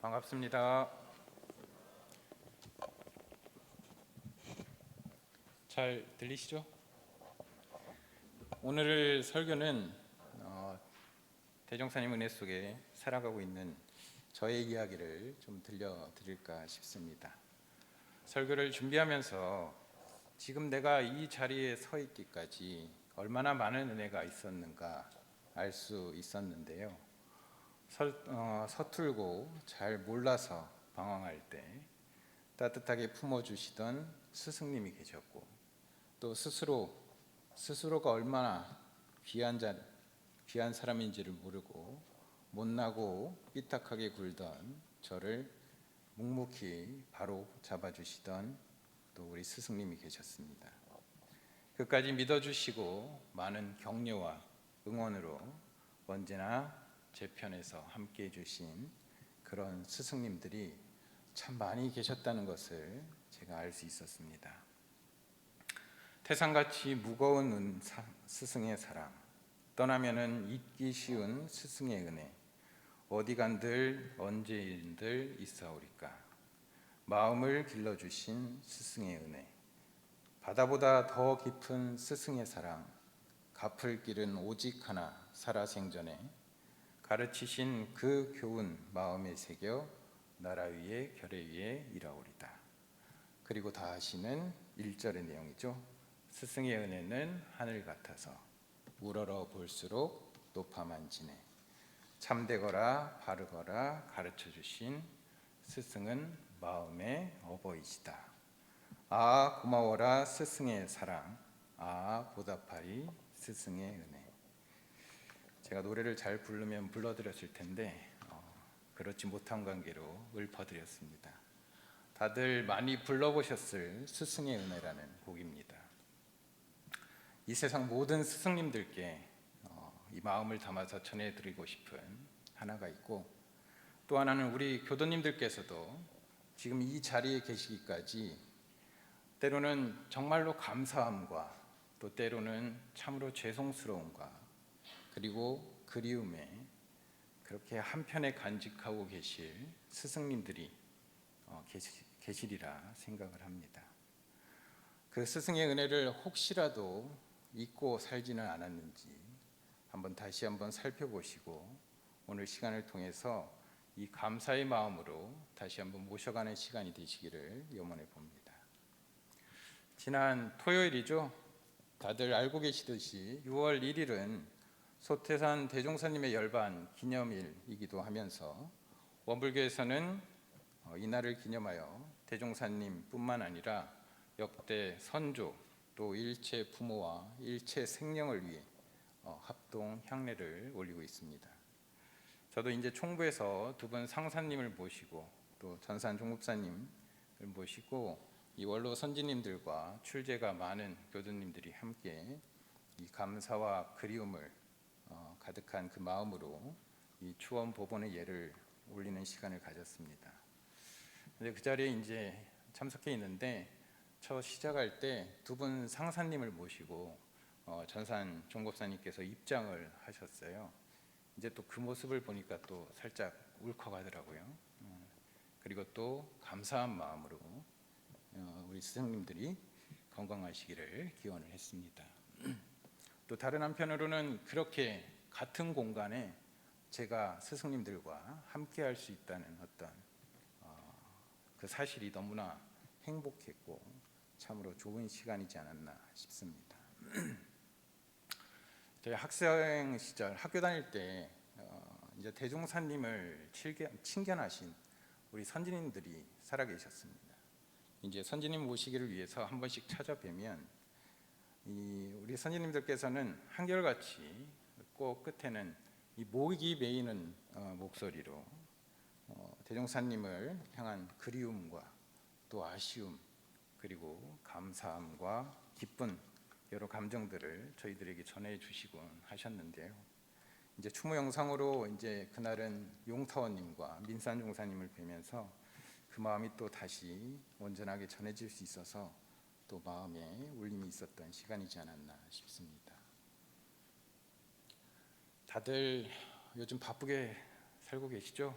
반갑습니다. 잘 들리시죠? 오늘 설교는 대종사님 은혜 속에 살아가고 있는 저의 이야기를 좀 들려드릴까 싶습니다. 설교를 준비하면서 지금 내가 이 자리에 서 있기까지 얼마나 많은 은혜가 있었는가 알 수 있었는데요. 서툴고 잘 몰라서 방황할 때 따뜻하게 품어주시던 스승님이 계셨고, 또 스스로가 얼마나 귀한 사람인지를 모르고 못나고 삐딱하게 굴던 저를 묵묵히 바로 잡아주시던 또 우리 스승님이 계셨습니다. 끝까지 믿어주시고 많은 격려와 응원으로 언제나 제 편에서 함께 해주신 그런 스승님들이 참 많이 계셨다는 것을 제가 알 수 있었습니다. 태산같이 무거운 스승의 사랑, 떠나면은 잊기 쉬운 스승의 은혜, 어디 간들 언제인들 있사오리까. 마음을 길러주신 스승의 은혜, 바다보다 더 깊은 스승의 사랑, 갚을 길은 오직 하나 살아생전에 가르치신 그 교훈 마음에 새겨 나라 위에 결의 위에 일하오리다. 그리고 다 하시는 1절의 내용이죠. 스승의 은혜는 하늘 같아서 우러러 볼수록 높아만지네. 참되거라 바르거라 가르쳐주신 스승은 마음의 어버이시다. 아 고마워라 스승의 사랑, 아 보답하리 스승의 은혜. 제가 노래를 잘 부르면 불러드렸을 텐데 그렇지 못한 관계로 읊어드렸습니다. 다들 많이 불러보셨을 스승의 은혜라는 곡입니다. 이 세상 모든 스승님들께 이 마음을 담아서 전해드리고 싶은 하나가 있고, 또 하나는 우리 교도님들께서도 지금 이 자리에 계시기까지 때로는 정말로 감사함과 또 때로는 참으로 죄송스러움과 그리고 그리움에 그렇게 한편에 간직하고 계실 스승님들이 계시리라 생각을 합니다. 그 스승의 은혜를 혹시라도 잊고 살지는 않았는지 다시 한번 살펴보시고 오늘 시간을 통해서 이 감사의 마음으로 다시 한번 모셔가는 시간이 되시기를 염원해 봅니다. 지난 토요일이죠. 다들 알고 계시듯이 6월 1일은 소태산 대종사님의 열반 기념일이기도 하면서 원불교에서는 이날을 기념하여 대종사님뿐만 아니라 역대 선조 또 일체 부모와 일체 생령을 위해 합동 향례를 올리고 있습니다. 저도 이제 총부에서 두 분 상사님을 모시고 또 전산 종급사님을 모시고 이 원로 선지님들과 출제가 많은 교도님들이 함께 이 감사와 그리움을 가득한 그 마음으로 이 추원 법원의 예를 올리는 시간을 가졌습니다. 근데 그 자리에 이제 참석해 있는데 첫 시작할 때 두 분 상사님을 모시고 전산 종법사님께서 입장을 하셨어요. 이제 또 그 모습을 보니까 또 살짝 울컥하더라고요. 그리고 또 감사한 마음으로 우리 스승님들이 건강하시기를 기원을 했습니다. 또 다른 한편으로는 그렇게 같은 공간에 제가 스승님들과 함께 할 수 있다는 어떤 그 사실이 너무나 행복했고 참으로 좋은 시간이지 않았나 싶습니다. 저희 학생 시절 학교 다닐 때 이제 대종사님을 친견하신 우리 선지님들이 살아계셨습니다. 이제 선지님 모시기를 위해서 한 번씩 찾아뵈면 우리 선지님들께서는 한결같이 꼭 끝에는 이 목이 메이는 목소리로 대종사님을 향한 그리움과 또 아쉬움 그리고 감사함과 기쁜 여러 감정들을 저희들에게 전해주시곤 하셨는데요. 이제 추모 영상으로 이제 그날은 용타원님과 민산 종사님을 뵈면서 그 마음이 또 다시 온전하게 전해질 수 있어서 또 마음에 울림이 있었던 시간이지 않았나 싶습니다. 다들 요즘 바쁘게 살고 계시죠?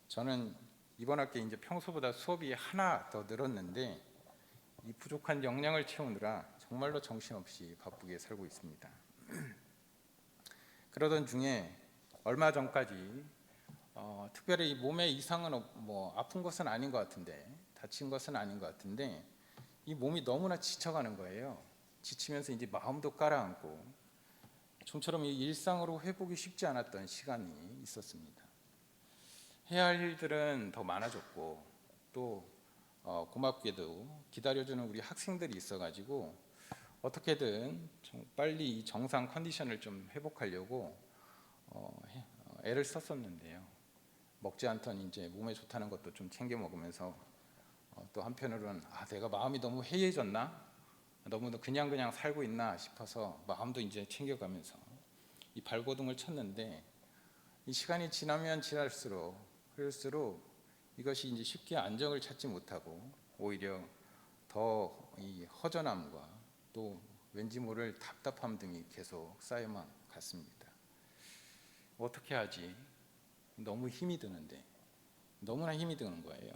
저는 이번 학기에 이제 평소보다 수업이 하나 더 늘었는데 이 부족한 역량을 채우느라 정말로 정신없이 바쁘게 살고 있습니다. 그러던 중에 얼마 전까지 특별히 몸에 이상은 뭐 아픈 것은 아닌 것 같은데, 다친 것은 아닌 것 같은데 이 몸이 너무나 지쳐가는 거예요. 지치면서 이제 마음도 가라앉고 좀처럼 이 일상으로 회복이 쉽지 않았던 시간이 있었습니다. 해야 할 일들은 더 많아졌고 또 고맙게도 기다려주는 우리 학생들이 있어가지고 어떻게든 빨리 이 정상 컨디션을 좀 회복하려고 애를 썼었는데요. 먹지 않던 이제 몸에 좋다는 것도 좀 챙겨 먹으면서 또 한편으로는 내가 마음이 너무 해이해졌나? 너무 그냥 살고 있나 싶어서 마음도 이제 챙겨가면서 이 발버둥을 쳤는데 이 시간이 지나면 지날수록 그럴수록 이것이 이제 쉽게 안정을 찾지 못하고 오히려 더 이 허전함과 또 왠지 모를 답답함 등이 계속 쌓여만 갔습니다. 어떻게 하지? 너무 힘이 드는데 너무나 힘이 드는 거예요.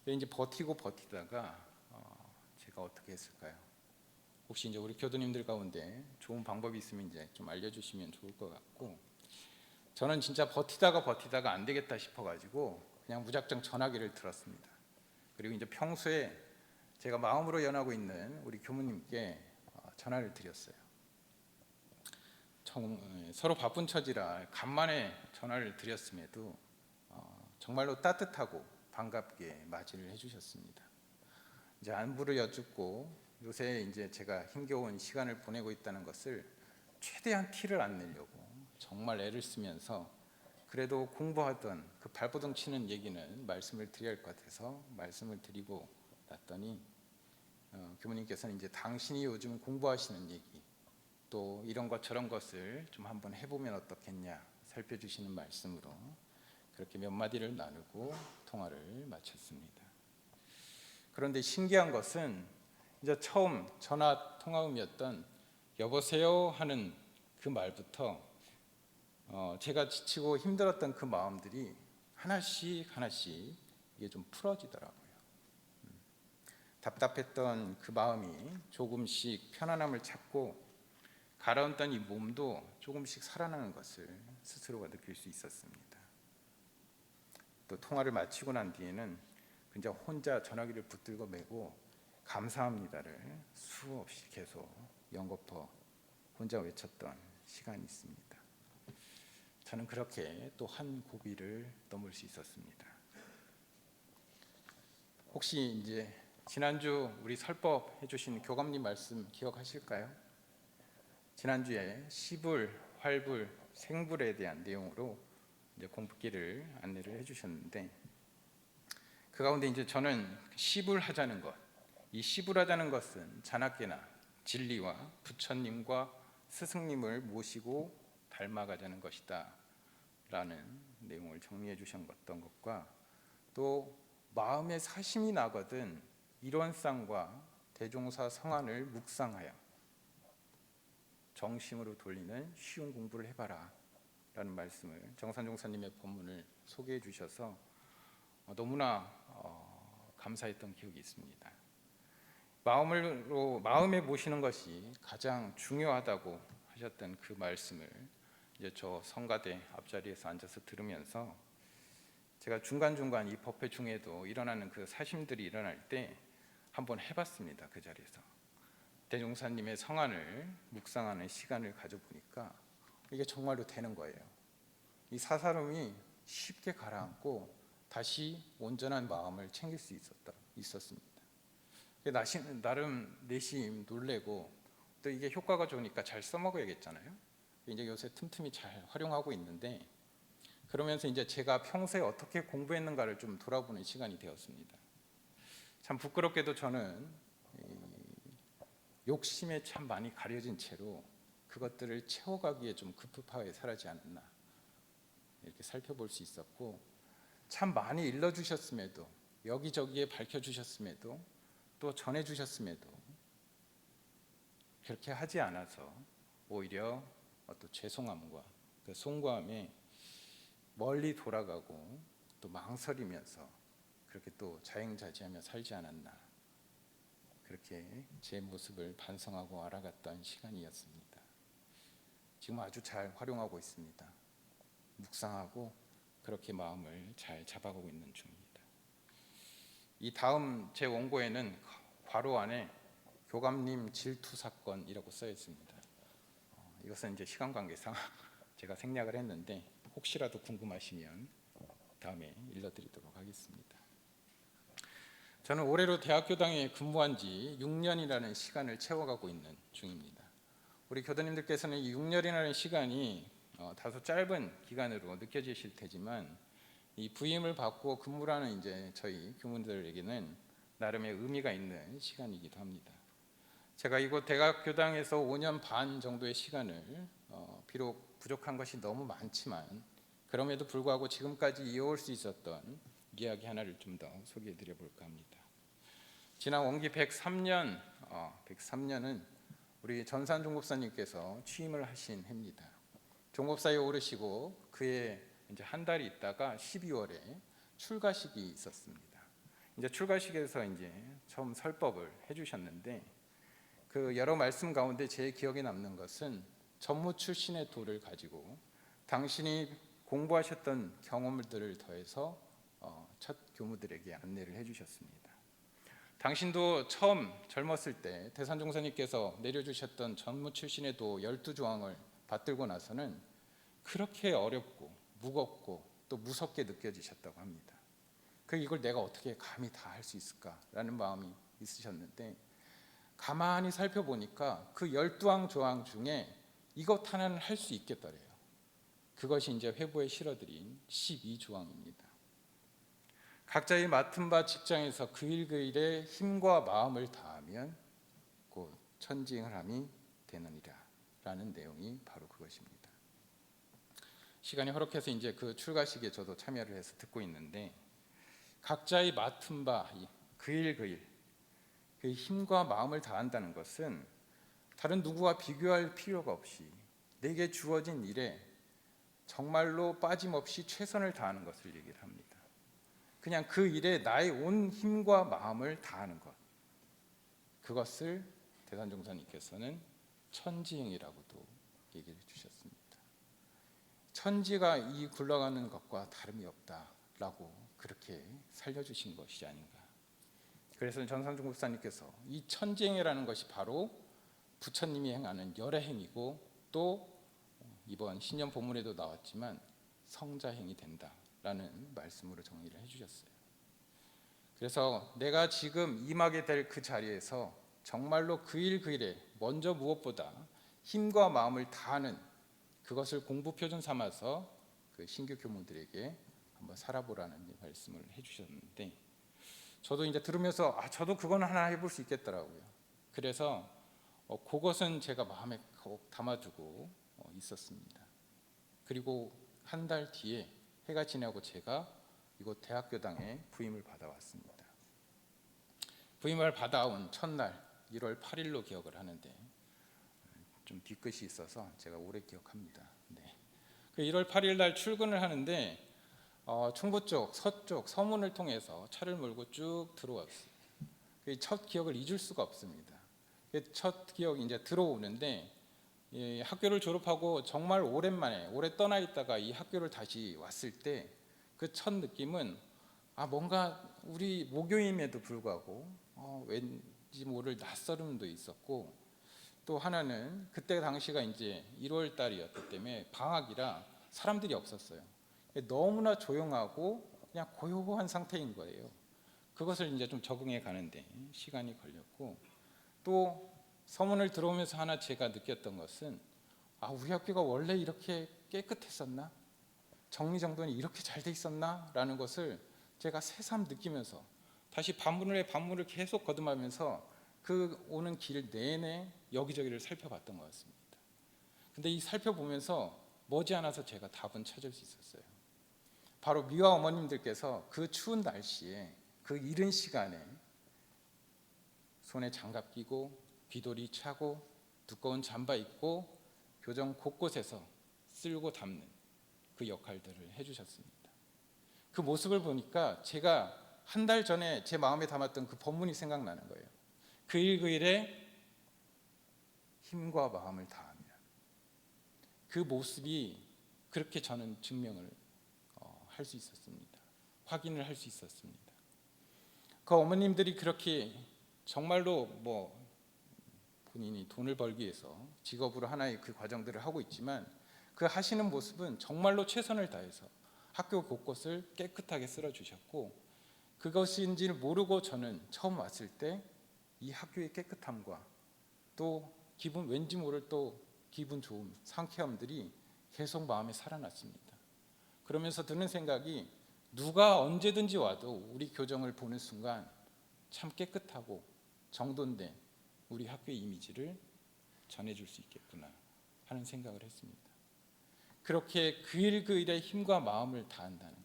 이제 버티다가 제가 어떻게 했을까요? 혹시 이제 우리 교도님들 가운데 좋은 방법이 있으면 이제 좀 알려주시면 좋을 것 같고, 저는 진짜 버티다가 안 되겠다 싶어가지고 그냥 무작정 전화기를 들었습니다. 그리고 이제 평소에 제가 마음으로 연하고 있는 우리 교무님께 전화를 드렸어요. 서로 바쁜 처지라 간만에 전화를 드렸음에도 정말로 따뜻하고 반갑게 맞이를 해주셨습니다. 이제 안부를 여쭙고 요새 이제 제가 힘겨운 시간을 보내고 있다는 것을 최대한 티를 안 내려고 정말 애를 쓰면서 그래도 공부하던 그 발버둥 치는 얘기는 말씀을 드려야 할 것 같아서 말씀을 드리고 났더니 교무님께서는 이제 당신이 요즘 공부하시는 얘기 또 이런 것 저런 것을 좀 한번 해보면 어떻겠냐 살펴주시는 말씀으로 그렇게 몇 마디를 나누고 통화를 마쳤습니다. 그런데 신기한 것은 이제 처음 전화 통화음이었던 여보세요 하는 그 말부터 제가 지치고 힘들었던 그 마음들이 하나씩 이게 좀 풀어지더라고요. 답답했던 그 마음이 조금씩 편안함을 찾고 가라앉던 이 몸도 조금씩 살아나는 것을 스스로가 느낄 수 있었습니다. 또 통화를 마치고 난 뒤에는 그냥 혼자 전화기를 붙들고 메고 감사합니다를 수없이 계속 연거푸 혼자 외쳤던 시간이 있습니다. 저는 그렇게 또 한 고비를 넘을 수 있었습니다. 혹시 이제 지난주 우리 설법 해주신 교감님 말씀 기억하실까요? 지난주에 시불, 활불, 생불에 대한 내용으로 이제 공부기를 안내를 해주셨는데 그 가운데 이제 저는 시불하자는 것, 이 시불하자는 것은 자나깨나 진리와 부처님과 스승님을 모시고 닮아가자는 것이다 라는 내용을 정리해 주셨던 것과 또 마음에 사심이 나거든 일원상과 대종사 성안을 묵상하여 정심으로 돌리는 쉬운 공부를 해봐라 라는 말씀을 정산 종사님의 본문을 소개해 주셔서 너무나 감사했던 기억이 있습니다. 마음에 모시는 것이 가장 중요하다고 하셨던 그 말씀을 이제 저 성가대 앞자리에서 앉아서 들으면서 제가 중간중간 이 법회 중에도 일어나는 그 사심들이 일어날 때 한번 해봤습니다. 그 자리에서 대종사님의 성안을 묵상하는 시간을 가져보니까 이게 정말로 되는 거예요. 이 사사름이 쉽게 가라앉고 다시 온전한 마음을 챙길 수 있었습니다. 나름 내심 놀래고 또 이게 효과가 좋으니까 잘 써먹어야겠잖아요. 이제 요새 틈틈이 잘 활용하고 있는데 그러면서 이제 제가 평소에 어떻게 공부했는가를 좀 돌아보는 시간이 되었습니다. 참 부끄럽게도 저는 욕심에 참 많이 가려진 채로 그것들을 채워가기에 좀 급급하게 살아지 않았나 이렇게 살펴볼 수 있었고 참 많이 일러주셨음에도 여기저기에 밝혀주셨음에도 또 전해주셨음에도 그렇게 하지 않아서 오히려 또 죄송함과 그 송구함에 멀리 돌아가고 또 망설이면서 그렇게 또 자행자지하며 살지 않았나, 그렇게 제 모습을 반성하고 알아갔던 시간이었습니다. 지금 아주 잘 활용하고 있습니다. 묵상하고 그렇게 마음을 잘 잡아가고 있는 중입니다. 이 다음 제 원고에는 괄호 안에 교감님 질투 사건이라고 써 있습니다. 이것은 이제 시간 관계상 제가 생략을 했는데 혹시라도 궁금하시면 다음에 일러드리도록 하겠습니다. 저는 올해로 대학교당에 근무한 지 6년이라는 시간을 채워가고 있는 중입니다. 우리 교도님들께서는 이 6년이라는 시간이 다소 짧은 기간으로 느껴지실 테지만 이 부임을 받고 근무를 하는 이제 저희 교무들에게는 나름의 의미가 있는 시간이기도 합니다. 제가 이곳 대학교당에서 5년 반 정도의 시간을 비록 부족한 것이 너무 많지만 그럼에도 불구하고 지금까지 이어올 수 있었던 이야기 하나를 좀 더 소개해 드려 볼까 합니다. 지난 원기 103년은 우리 전산 종법사님께서 취임을 하신 해입니다. 종법사에 오르시고 그해 이제 한 달이 있다가 12월에 출가식이 있었습니다. 이제 출가식에서 이제 처음 설법을 해주셨는데 그 여러 말씀 가운데 제 기억에 남는 것은 전무 출신의 도를 가지고 당신이 공부하셨던 경험들을 더해서 첫 교무들에게 안내를 해주셨습니다. 당신도 처음 젊었을 때 대산종사님께서 내려주셨던 전무 출신의 도 12조항을 받들고 나서는 그렇게 어렵고 무겁고 또 무섭게 느껴지셨다고 합니다. 이걸 내가 어떻게 감히 다 할 수 있을까라는 마음이 있으셨는데 가만히 살펴보니까 그 12항 조항 중에 이것 하나는 할 수 있겠더래요. 그것이 이제 회부에 실어드린 12조항입니다. 각자의 맡은 바 직장에서 그 일 그 일에 힘과 마음을 다하면 곧 천지행함이 되느니라 라는 내용이 바로 그것입니다. 시간이 허락해서 이제 그 출가식에 저도 참여를 해서 듣고 있는데 각자의 맡은 바 그 일 그 일, 그 힘과 마음을 다한다는 것은 다른 누구와 비교할 필요가 없이 내게 주어진 일에 정말로 빠짐없이 최선을 다하는 것을 얘기를 합니다. 그냥 그 일에 나의 온 힘과 마음을 다하는 것, 그것을 대산종사님께서는 천지행이라고도 얘기를 해주셨습니다. 천지가 이 굴러가는 것과 다름이 없다라고 그렇게 살려주신 것이 아닌가. 그래서 전산중 목사님께서 이 천지행이라는 것이 바로 부처님이 행하는 열애행이고 또 이번 신년 본문에도 나왔지만 성자행이 된다라는 말씀으로 정리를 해주셨어요. 그래서 내가 지금 임하게 될 그 자리에서 정말로 그 일 그 일에 먼저 무엇보다 힘과 마음을 다하는 그것을 공부 표준 삼아서 그 신규 교무들에게 한번 살아보라는 말씀을 해주셨는데 저도 이제 들으면서 저도 그건 하나 해볼 수 있겠더라고요. 그래서 그것은 제가 마음에 꼭 담아두고 있었습니다. 그리고 한 달 뒤에 해가 지나고 제가 이곳 대학교당에 부임을 받아왔습니다. 부임을 받아온 첫날 1월 8일로 기억을 하는데 좀 뒤끝이 있어서 제가 오래 기억합니다. 네. 그 1월 8일 날 출근을 하는데 충북 쪽, 서쪽, 서문을 통해서 차를 몰고 쭉 들어왔어요. 첫 기억을 잊을 수가 없습니다. 첫 기억이 이제 들어오는데 학교를 졸업하고 정말 오랜만에 오래 떠나 있다가 이 학교를 다시 왔을 때 그 첫 느낌은 뭔가 우리 모교임에도 불구하고 왠지 모를 낯설음도 있었고 또 하나는 그때 당시가 이제 1월 달이었기 때문에 방학이라 사람들이 없었어요. 너무나 조용하고 그냥 고요한 상태인 거예요. 그것을 이제 좀 적응해 가는데 시간이 걸렸고 또 서문을 들어오면서 하나 제가 느꼈던 것은 우리 학교가 원래 이렇게 깨끗했었나? 정리정돈이 이렇게 잘 돼 있었나? 라는 것을 제가 새삼 느끼면서 다시 반문을 계속 거듭하면서 그 오는 길 내내 여기저기를 살펴봤던 것 같습니다. 근데 이 살펴보면서 머지않아서 제가 답은 찾을 수 있었어요. 바로 미화 어머님들께서 그 추운 날씨에 그 이른 시간에 손에 장갑 끼고 귀돌이 차고 두꺼운 잠바 입고 교정 곳곳에서 쓸고 담는 그 역할들을 해주셨습니다. 그 모습을 보니까 제가 한 달 전에 제 마음에 담았던 그 본문이 생각나는 거예요. 그 일 그 일에 힘과 마음을 다하며. 그 모습이 그렇게 저는 증명을 할 수 있었습니다. 확인을 할 수 있었습니다. 그 어머님들이 그렇게 정말로 본인이 돈을 벌기 위해서 직업으로 하나의 그 과정들을 하고 있지만 그 하시는 모습은 정말로 최선을 다해서 학교 곳곳을 깨끗하게 쓸어주셨고, 그것인지를 모르고 저는 처음 왔을 때 이 학교의 깨끗함과 또 왠지 모를 또 기분 좋음, 상쾌함들이 계속 마음에 살아났습니다. 그러면서 드는 생각이, 누가 언제든지 와도 우리 교정을 보는 순간 참 깨끗하고 정돈된 우리 학교의 이미지를 전해줄 수 있겠구나 하는 생각을 했습니다. 그렇게 그 일 그 일에 힘과 마음을 다한다는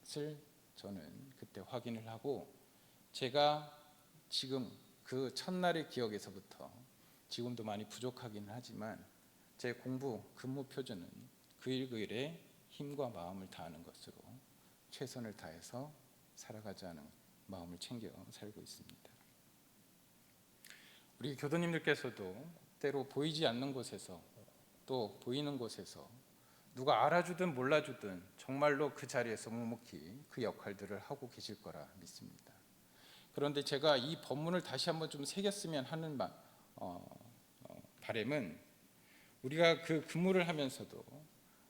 것을 저는 그때 확인을 하고, 제가 지금 그 첫날의 기억에서부터 지금도 많이 부족하긴 하지만 제 공부 근무 표준은 그 일 그 일에 힘과 마음을 다하는 것으로 최선을 다해서 살아가자는 마음을 챙겨 살고 있습니다. 우리 교도님들께서도 때로 보이지 않는 곳에서 또 보이는 곳에서 누가 알아주든 몰라주든 정말로 그 자리에서 묵묵히 그 역할들을 하고 계실 거라 믿습니다. 그런데 제가 이 본문을 다시 한번 좀 새겼으면 하는 바람은, 우리가 그 근무를 하면서도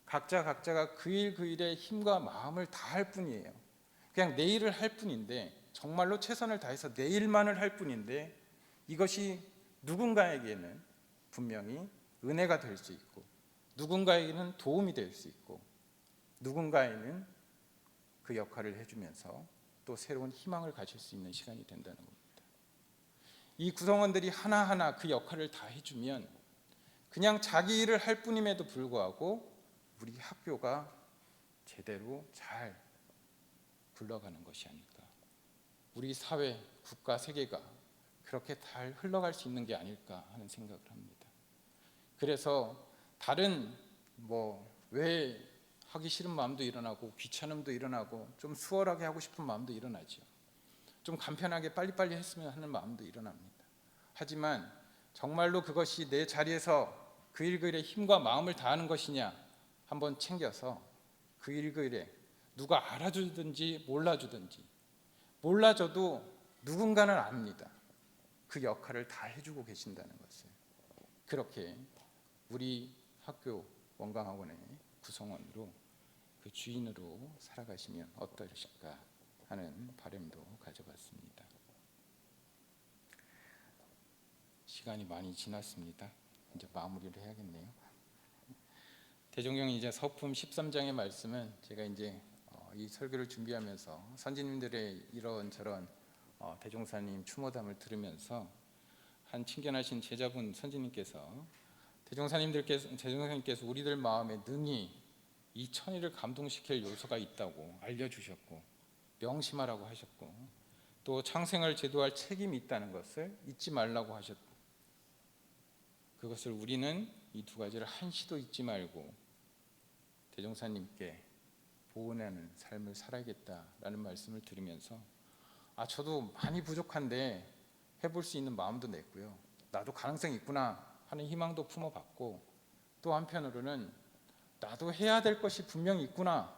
각자가 그 일 그 일에 힘과 마음을 다할 뿐이에요. 그냥 내 일을 할 뿐인데, 정말로 최선을 다해서 내 일만을 할 뿐인데, 이것이 누군가에게는 분명히 은혜가 될 수 있고, 누군가에게는 도움이 될 수 있고, 누군가에는 그 역할을 해주면서 또 새로운 희망을 가질 수 있는 시간이 된다는 겁니다. 이 구성원들이 하나하나 그 역할을 다 해주면 그냥 자기 일을 할 뿐임에도 불구하고 우리 학교가 제대로 잘 굴러가는 것이 아닐까, 우리 사회, 국가, 세계가 그렇게 잘 흘러갈 수 있는 게 아닐까 하는 생각을 합니다. 그래서 다른 왜 하기 싫은 마음도 일어나고 귀찮음도 일어나고 좀 수월하게 하고 싶은 마음도 일어나죠. 좀 간편하게 빨리빨리 했으면 하는 마음도 일어납니다. 하지만 정말로 그것이 내 자리에서 그 일 그 일에 힘과 마음을 다하는 것이냐 한번 챙겨서 그 일 그 일에 누가 알아주든지 몰라줘도 누군가는 압니다. 그 역할을 다 해주고 계신다는 것을. 그렇게 우리 학교 원광학원의 구성원으로 그 주인으로 살아가시면 어떠실까 하는 바람도 가져봤습니다. 시간이 많이 지났습니다. 이제 마무리를 해야겠네요. 대종경 이제 서품 13장의 말씀은 제가 이제 이 설교를 준비하면서 선지님들의 이런저런 대종사님 추모담을 들으면서 한 친견하신 제자분 선지님께서 대종사님께서 우리들 마음에 능히 이 천의를 감동시킬 요소가 있다고 알려주셨고 명심하라고 하셨고, 또 창생을 제도할 책임이 있다는 것을 잊지 말라고 하셨고, 그것을 우리는 이 두 가지를 한시도 잊지 말고 대종사님께 보은하는 삶을 살아야겠다라는 말씀을 들으면서 저도 많이 부족한데 해볼 수 있는 마음도 냈고요, 나도 가능성이 있구나 하는 희망도 품어봤고, 또 한편으로는 나도 해야 될 것이 분명히 있구나,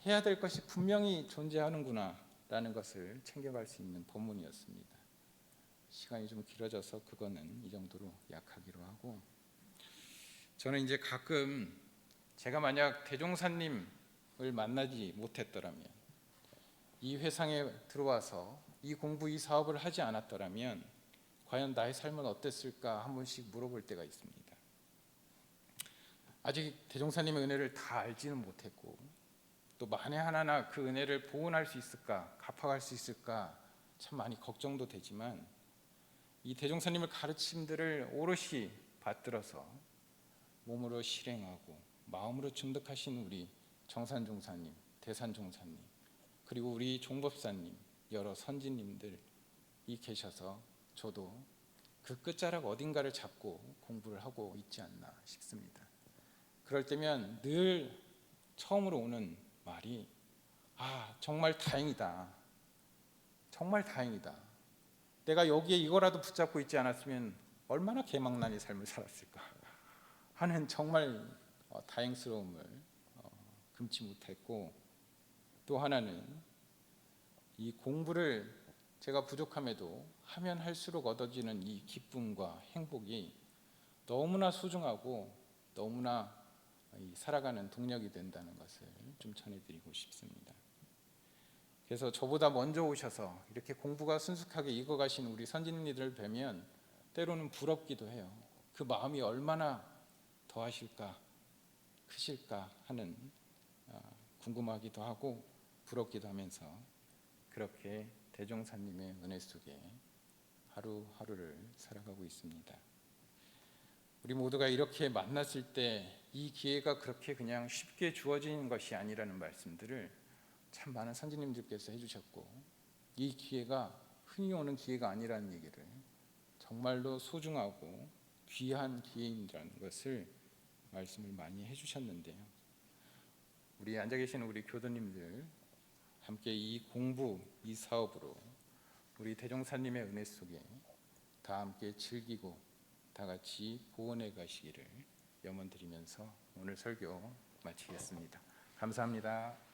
해야 될 것이 분명히 존재하는구나 라는 것을 챙겨갈 수 있는 본문이었습니다. 시간이 좀 길어져서 그거는 이 정도로 약하기로 하고, 저는 이제 가끔 제가 만약 대종사님을 만나지 못했더라면, 이 회상에 들어와서 이 공부 이 사업을 하지 않았더라면 과연 나의 삶은 어땠을까 한 번씩 물어볼 때가 있습니다. 아직 대종사님의 은혜를 다 알지는 못했고, 또 만에 하나나 그 은혜를 보은할 수 있을까, 갚아갈 수 있을까 참 많이 걱정도 되지만, 이 대종사님의 가르침들을 오롯이 받들어서 몸으로 실행하고 마음으로 증득하신 우리 정산종사님, 대산종사님, 그리고 우리 종법사님, 여러 선지님들이 계셔서 저도 그 끝자락 어딘가를 잡고 공부를 하고 있지 않나 싶습니다. 그럴 때면 늘 처음으로 오는 말이 정말 다행이다. 정말 다행이다. 내가 여기에 이거라도 붙잡고 있지 않았으면 얼마나 개망난의 삶을 살았을까 하는 정말 다행스러움을 금치 못했고, 또 하나는 이 공부를 제가 부족함에도 하면 할수록 얻어지는 이 기쁨과 행복이 너무나 소중하고 너무나 살아가는 동력이 된다는 것을 좀 전해드리고 싶습니다. 그래서 저보다 먼저 오셔서 이렇게 공부가 순숙하게 익어가신 우리 선진님들을 뵈면 때로는 부럽기도 해요. 그 마음이 얼마나 더하실까, 크실까 하는 궁금하기도 하고 부럽기도 하면서 그렇게 대종사님의 은혜 속에 하루하루를 살아가고 있습니다. 우리 모두가 이렇게 만났을 때 이 기회가 그렇게 그냥 쉽게 주어지는 것이 아니라는 말씀들을 참 많은 선지님들께서 해주셨고, 이 기회가 흔히 오는 기회가 아니라는 얘기를 정말로 소중하고 귀한 기회인이라는 것을 말씀을 많이 해주셨는데요. 우리 앉아 계시는 우리 교도님들 함께 이 공부, 이 사업으로 우리 대종사님의 은혜 속에 다 함께 즐기고 다 같이 보원해 가시기를 염원드리면서 오늘 설교 마치겠습니다. 감사합니다.